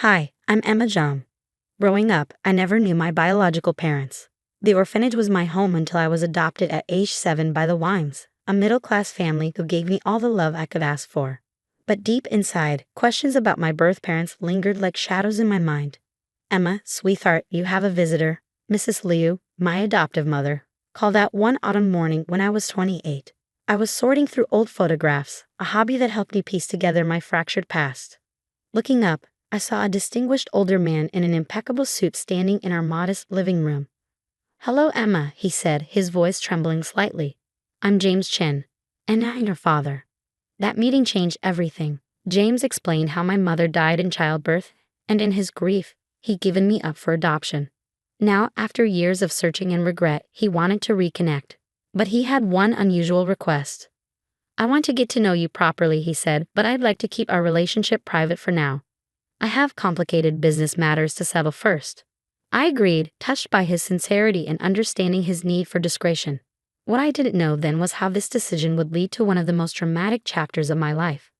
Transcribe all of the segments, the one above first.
Hi, I'm Emma John. Growing up, I never knew my biological parents. The orphanage was my home until I was adopted at age 7 by the Wimes, a middle-class family who gave me all the love I could ask for. But deep inside, questions about my birth parents lingered like shadows in my mind. Emma, sweetheart, you have a visitor. Mrs. Liu, my adoptive mother, called out one autumn morning when I was 28. I was sorting through old photographs, a hobby that helped me piece together my fractured past. Looking up, I saw a distinguished older man in an impeccable suit standing in our modest living room. "Hello, Emma," he said, his voice trembling slightly. "I'm James Chen, and I'm your father." That meeting changed everything. James explained how my mother died in childbirth, and in his grief, he'd given me up for adoption. Now, after years of searching and regret, he wanted to reconnect. But he had one unusual request. "I want to get to know you properly," he said, "but I'd like to keep our relationship private for now. I have complicated business matters to settle first." I agreed, touched by his sincerity and understanding his need for discretion. What I didn't know then was how this decision would lead to one of the most dramatic chapters of my life.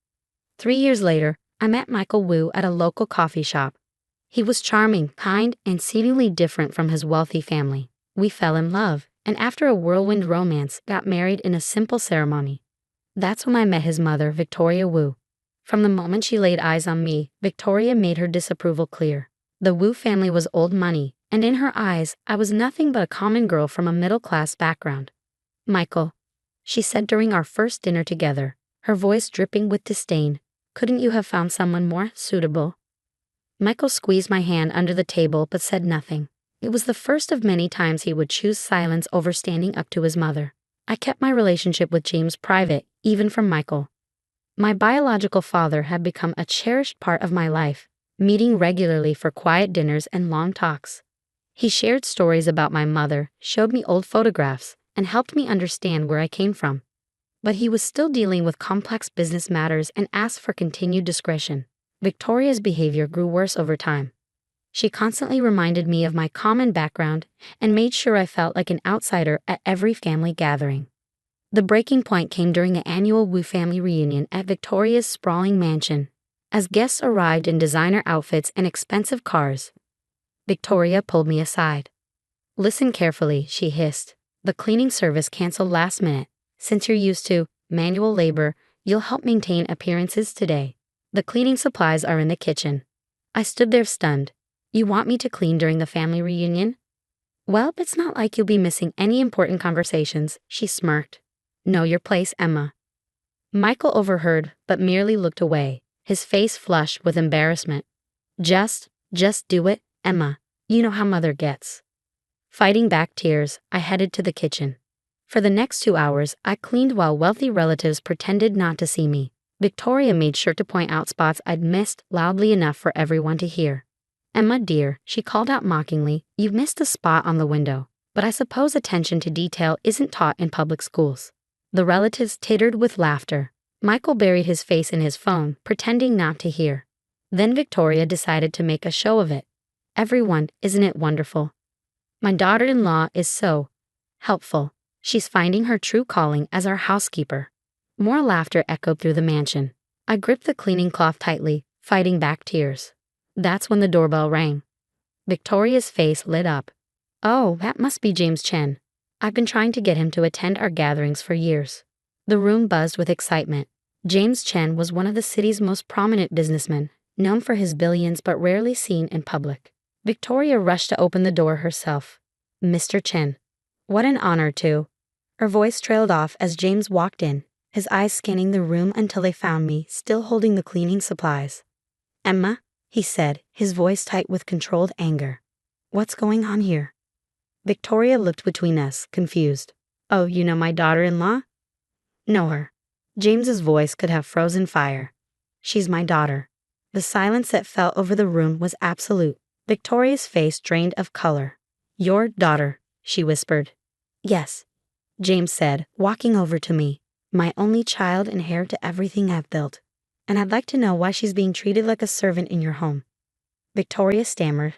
3 years later, I met Michael Wu at a local coffee shop. He was charming, kind, and seemingly different from his wealthy family. We fell in love, and after a whirlwind romance, got married in a simple ceremony. That's when I met his mother, Victoria Wu. From the moment she laid eyes on me, Victoria made her disapproval clear. The Wu family was old money, and in her eyes, I was nothing but a common girl from a middle-class background. "Michael," she said during our first dinner together, her voice dripping with disdain, "couldn't you have found someone more suitable?" Michael squeezed my hand under the table but said nothing. It was the first of many times he would choose silence over standing up to his mother. I kept my relationship with James private, even from Michael. My biological father had become a cherished part of my life, meeting regularly for quiet dinners and long talks. He shared stories about my mother, showed me old photographs, and helped me understand where I came from. But he was still dealing with complex business matters and asked for continued discretion. Victoria's behavior grew worse over time. She constantly reminded me of my common background and made sure I felt like an outsider at every family gathering. The breaking point came during an annual Wu family reunion at Victoria's sprawling mansion. As guests arrived in designer outfits and expensive cars, Victoria pulled me aside. "Listen carefully," she hissed. "The cleaning service canceled last minute. Since you're used to manual labor, you'll help maintain appearances today. The cleaning supplies are in the kitchen." I stood there stunned. "You want me to clean during the family reunion?" "Well, it's not like you'll be missing any important conversations," she smirked. "Know your place, Emma." Michael overheard, but merely looked away, his face flushed with embarrassment. Just do it, Emma. You know how mother gets." Fighting back tears, I headed to the kitchen. For the next 2 hours, I cleaned while wealthy relatives pretended not to see me. Victoria made sure to point out spots I'd missed loudly enough for everyone to hear. "Emma dear," she called out mockingly, "you've missed a spot on the window. But I suppose attention to detail isn't taught in public schools." The relatives tittered with laughter. Michael buried his face in his phone, pretending not to hear. Then Victoria decided to make a show of it. "Everyone, isn't it wonderful? My daughter-in-law is so helpful. She's finding her true calling as our housekeeper." More laughter echoed through the mansion. I gripped the cleaning cloth tightly, fighting back tears. That's when the doorbell rang. Victoria's face lit up. "Oh, that must be James Chen. I've been trying to get him to attend our gatherings for years." The room buzzed with excitement. James Chen was one of the city's most prominent businessmen, known for his billions but rarely seen in public. Victoria rushed to open the door herself. "Mr. Chen, what an honor to..." Her voice trailed off as James walked in, his eyes scanning the room until they found me, still holding the cleaning supplies. "Emma," he said, his voice tight with controlled anger. "What's going on here?" Victoria looked between us, confused. "Oh, you know my daughter-in-law?" "Know her." James's voice could have frozen fire. "She's my daughter." The silence that fell over the room was absolute. Victoria's face drained of color. "Your daughter," she whispered. "Yes," James said, walking over to me. "My only child and heir to everything I've built. And I'd like to know why she's being treated like a servant in your home." Victoria stammered.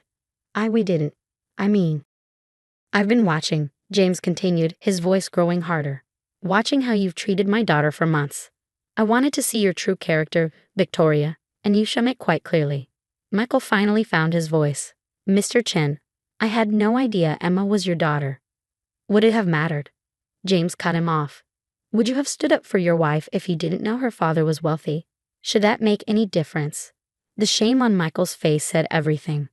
We didn't. I've been watching," James continued, his voice growing harder. "Watching how you've treated my daughter for months. I wanted to see your true character, Victoria, and you show it quite clearly. Michael finally found his voice. Mr. Chen, I had no idea Emma was your daughter. Would it have mattered? James cut him off. Would you have stood up for your wife if you didn't know her father was wealthy? Should that make any difference? The shame on Michael's face said everything.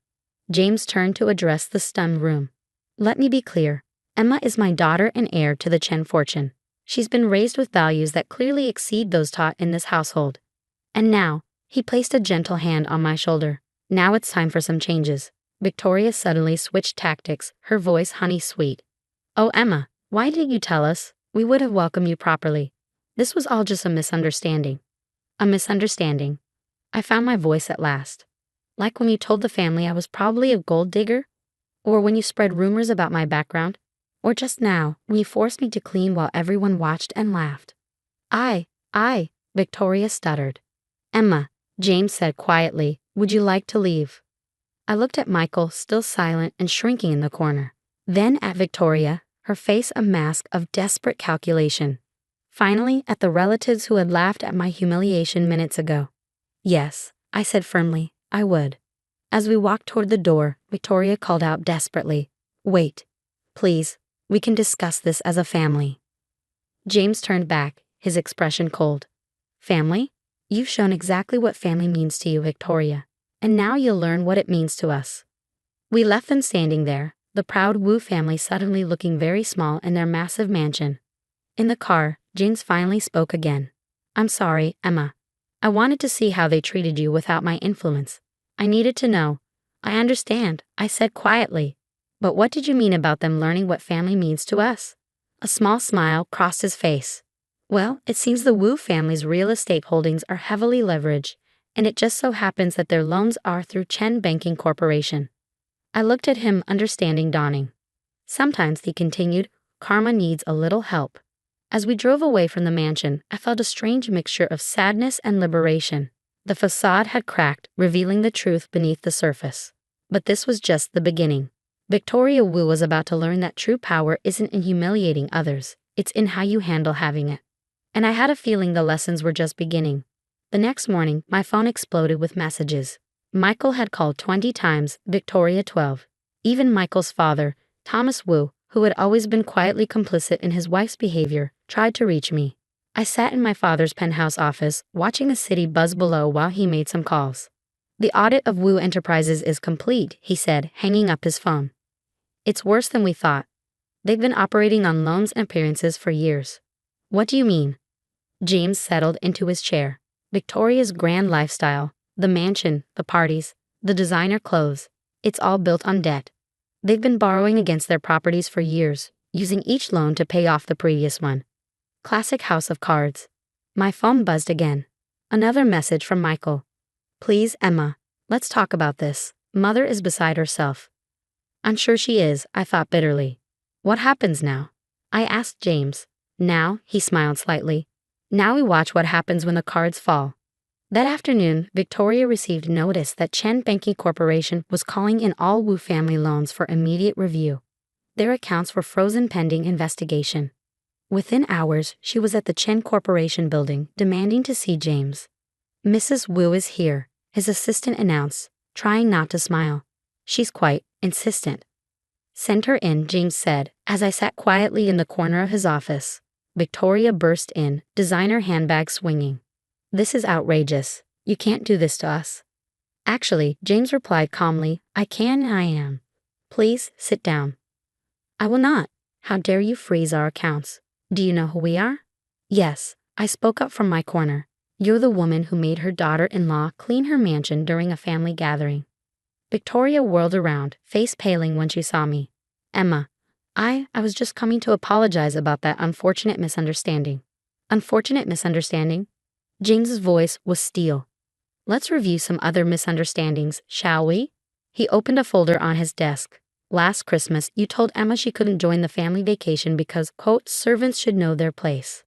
James turned to address the stunned room. Let me be clear. Emma is my daughter and heir to the Chen fortune. She's been raised with values that clearly exceed those taught in this household. And now, he placed a gentle hand on my shoulder. Now it's time for some changes. Victoria suddenly switched tactics, her voice honey-sweet. Oh, Emma, why didn't you tell us? We would have welcomed you properly. This was all just a misunderstanding. A misunderstanding. I found my voice at last. Like when you told the family I was probably a gold digger? Or when you spread rumors about my background? Or just now, when you forced me to clean while everyone watched and laughed? Victoria stuttered. Emma, James said quietly, would you like to leave? I looked at Michael, still silent and shrinking in the corner. Then at Victoria, her face a mask of desperate calculation. Finally, at the relatives who had laughed at my humiliation minutes ago. Yes, I said firmly, I would. As we walked toward the door, Victoria called out desperately, wait, please, we can discuss this as a family. James turned back, his expression cold. Family? You've shown exactly what family means to you, Victoria, and now you'll learn what it means to us. We left them standing there, the proud Wu family suddenly looking very small in their massive mansion. In the car, James finally spoke again. I'm sorry, Emma. I wanted to see how they treated you without my influence. I needed to know. I understand, I said quietly. But what did you mean about them learning what family means to us? A small smile crossed his face. Well, it seems the Wu family's real estate holdings are heavily leveraged, and it just so happens that their loans are through Chen Banking Corporation. I looked at him, understanding dawning. Sometimes, he continued, karma needs a little help. As we drove away from the mansion, I felt a strange mixture of sadness and liberation. The facade had cracked, revealing the truth beneath the surface. But this was just the beginning. Victoria Wu was about to learn that true power isn't in humiliating others, it's in how you handle having it. And I had a feeling the lessons were just beginning. The next morning, my phone exploded with messages. Michael had called 20 times, Victoria 12. Even Michael's father, Thomas Wu, who had always been quietly complicit in his wife's behavior, tried to reach me. I sat in my father's penthouse office, watching the city buzz below while he made some calls. The audit of Wu Enterprises is complete, he said, hanging up his phone. It's worse than we thought. They've been operating on loans and appearances for years. What do you mean? James settled into his chair. Victoria's grand lifestyle, the mansion, the parties, the designer clothes, it's all built on debt. They've been borrowing against their properties for years, using each loan to pay off the previous one. Classic house of cards. My phone buzzed again. Another message from Michael. Please, Emma, let's talk about this. Mother is beside herself. I'm sure she is, I thought bitterly. What happens now? I asked James. Now, he smiled slightly. Now we watch what happens when the cards fall. That afternoon, Victoria received notice that Chen Banking Corporation was calling in all Wu family loans for immediate review. Their accounts were frozen pending investigation. Within hours, she was at the Chen Corporation building, demanding to see James. Mrs. Wu is here, his assistant announced, trying not to smile. She's quite insistent. Send her in, James said, as I sat quietly in the corner of his office. Victoria burst in, designer handbag swinging. This is outrageous. You can't do this to us. Actually, James replied calmly, I can and I am. Please, sit down. I will not. How dare you freeze our accounts? Do you know who we are? Yes, I spoke up from my corner. You're the woman who made her daughter-in-law clean her mansion during a family gathering. Victoria whirled around, face paling when she saw me. Emma, I was just coming to apologize about that unfortunate misunderstanding. Unfortunate misunderstanding? James's voice was steel. Let's review some other misunderstandings, shall we? He opened a folder on his desk. Last Christmas, you told Emma she couldn't join the family vacation because, quote, servants should know their place.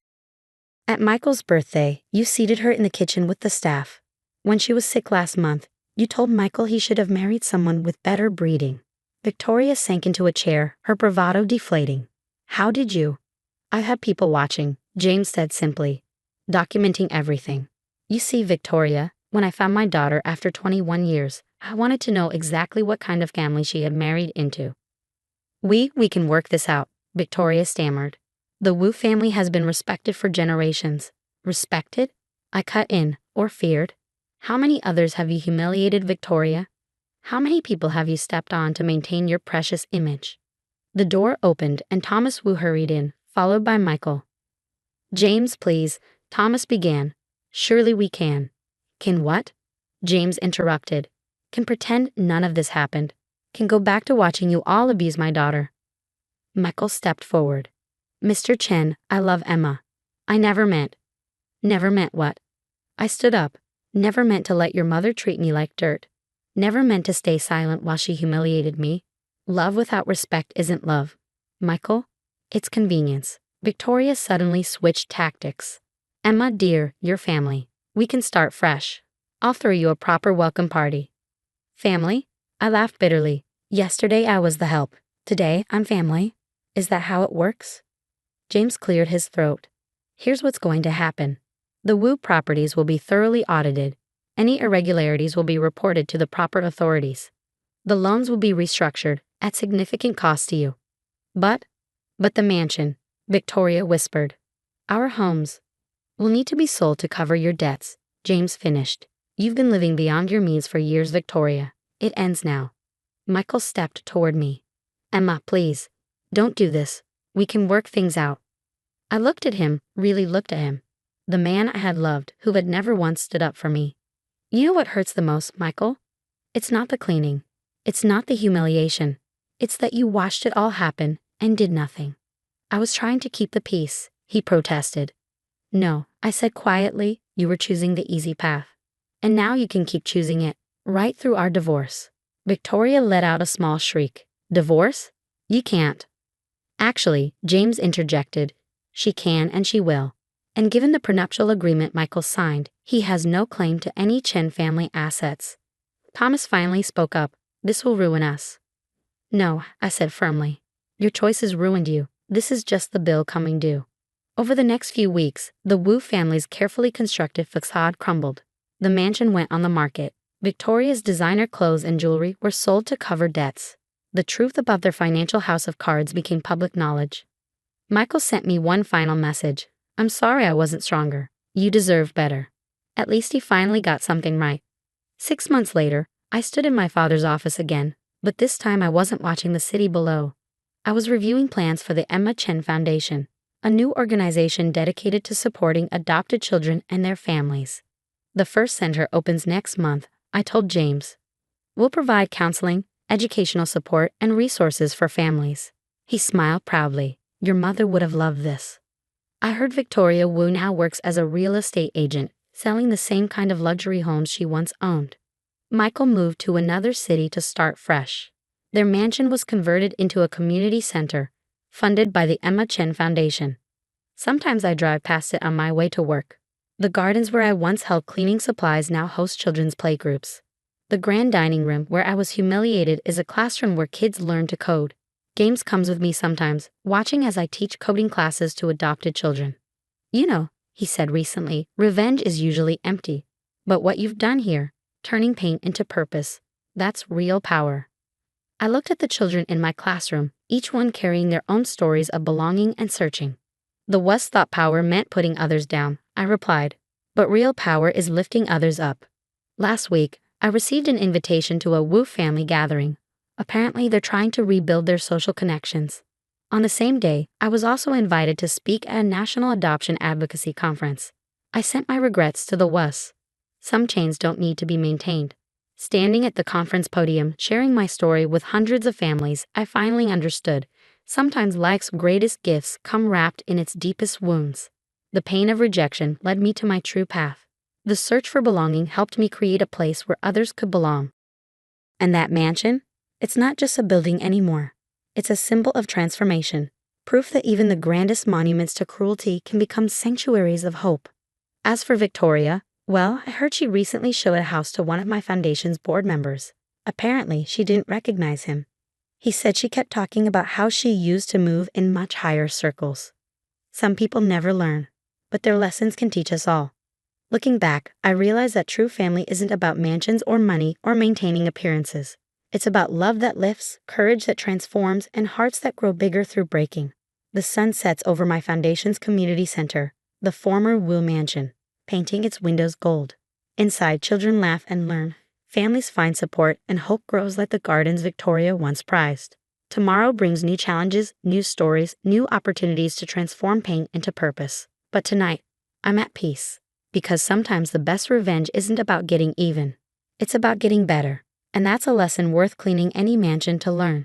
At Michael's birthday, you seated her in the kitchen with the staff. When she was sick last month, you told Michael he should have married someone with better breeding. Victoria sank into a chair, her bravado deflating. How did you? I had people watching, James said simply. Documenting everything. You see, Victoria, When I found my daughter after 21 years, I wanted to know exactly what kind of family she had married into. We can work this out," Victoria stammered. "The Wu family has been respected for generations." "Respected?" I cut in. "Or feared? How many others have you humiliated, Victoria? How many people have you stepped on to maintain your precious image?" The door opened and Thomas Wu hurried in, followed by Michael. "James, please," Thomas began. "Surely we can." "Can what?" James interrupted. "Can pretend none of this happened. Can go back to watching you all abuse my daughter." Michael stepped forward. "Mr. Chen, I love Emma. I never meant." "Never meant what?" I stood up. "Never meant to let your mother treat me like dirt. Never meant to stay silent while she humiliated me. Love without respect isn't love. Michael, it's convenience." Victoria suddenly switched tactics. "Emma, dear, your family. We can start fresh. I'll throw you a proper welcome party." "Family?" I laughed bitterly. "Yesterday I was the help. Today I'm family. Is that how it works?" James cleared his throat. "Here's what's going to happen. The Wu properties will be thoroughly audited. Any irregularities will be reported to the proper authorities. The loans will be restructured at significant cost to you. But the mansion," Victoria whispered. "Our homes will need to be sold to cover your debts," James finished. "You've been living beyond your means for years, Victoria. It ends now." Michael stepped toward me. "Emma, please, don't do this. We can work things out." I looked at him, really looked at him. The man I had loved, who had never once stood up for me. "You know what hurts the most, Michael? It's not the cleaning. It's not the humiliation. It's that you watched it all happen and did nothing." "I was trying to keep the peace," he protested. "No," I said quietly, "you were choosing the easy path. And now you can keep choosing it, right through our divorce." Victoria let out a small shriek. "Divorce? You can't." "Actually," James interjected, "she can and she will. And given the prenuptial agreement Michael signed, he has no claim to any Chen family assets." Thomas finally spoke up. "This will ruin us." "No," I said firmly. "Your choices ruined you. This is just the bill coming due." Over the next few weeks, the Wu family's carefully constructed facade crumbled. The mansion went on the market. Victoria's designer clothes and jewelry were sold to cover debts. The truth about their financial house of cards became public knowledge. Michael sent me one final message. "I'm sorry I wasn't stronger. You deserve better." At least he finally got something right. 6 months later, I stood in my father's office again, but this time I wasn't watching the city below. I was reviewing plans for the Emma Chen Foundation, a new organization dedicated to supporting adopted children and their families. "The first center opens next month," I told James. "We'll provide counseling, educational support, and resources for families." He smiled proudly. "Your mother would have loved this." I heard Victoria Wu now works as a real estate agent, selling the same kind of luxury homes she once owned. Michael moved to another city to start fresh. Their mansion was converted into a community center, funded by the Emma Chen Foundation. Sometimes I drive past it on my way to work. The gardens where I once held cleaning supplies now host children's playgroups. The grand dining room where I was humiliated is a classroom where kids learn to code. James comes with me sometimes, watching as I teach coding classes to adopted children. "You know," he said recently, "revenge is usually empty. But what you've done here, turning pain into purpose, that's real power." I looked at the children in my classroom, each one carrying their own stories of belonging and searching. "The West thought power meant putting others down," I replied. "But real power is lifting others up." Last week, I received an invitation to a Wu family gathering. Apparently, they're trying to rebuild their social connections. On the same day, I was also invited to speak at a national adoption advocacy conference. I sent my regrets to the Wus. Some chains don't need to be maintained. Standing at the conference podium, sharing my story with hundreds of families, I finally understood. Sometimes life's greatest gifts come wrapped in its deepest wounds. The pain of rejection led me to my true path. The search for belonging helped me create a place where others could belong. And that mansion? It's not just a building anymore. It's a symbol of transformation, proof that even the grandest monuments to cruelty can become sanctuaries of hope. As for Victoria, well, I heard she recently showed a house to one of my foundation's board members. Apparently, she didn't recognize him. He said she kept talking about how she used to move in much higher circles. Some people never learn, but their lessons can teach us all. Looking back, I realized that true family isn't about mansions or money or maintaining appearances. It's about love that lifts, courage that transforms, and hearts that grow bigger through breaking. The sun sets over my foundation's community center, the former Wu Mansion, painting its windows gold. Inside, children laugh and learn. Families find support, and hope grows like the gardens Victoria once prized. Tomorrow brings new challenges, new stories, new opportunities to transform pain into purpose. But tonight, I'm at peace. Because sometimes the best revenge isn't about getting even. It's about getting better. And that's a lesson worth cleaning any mansion to learn.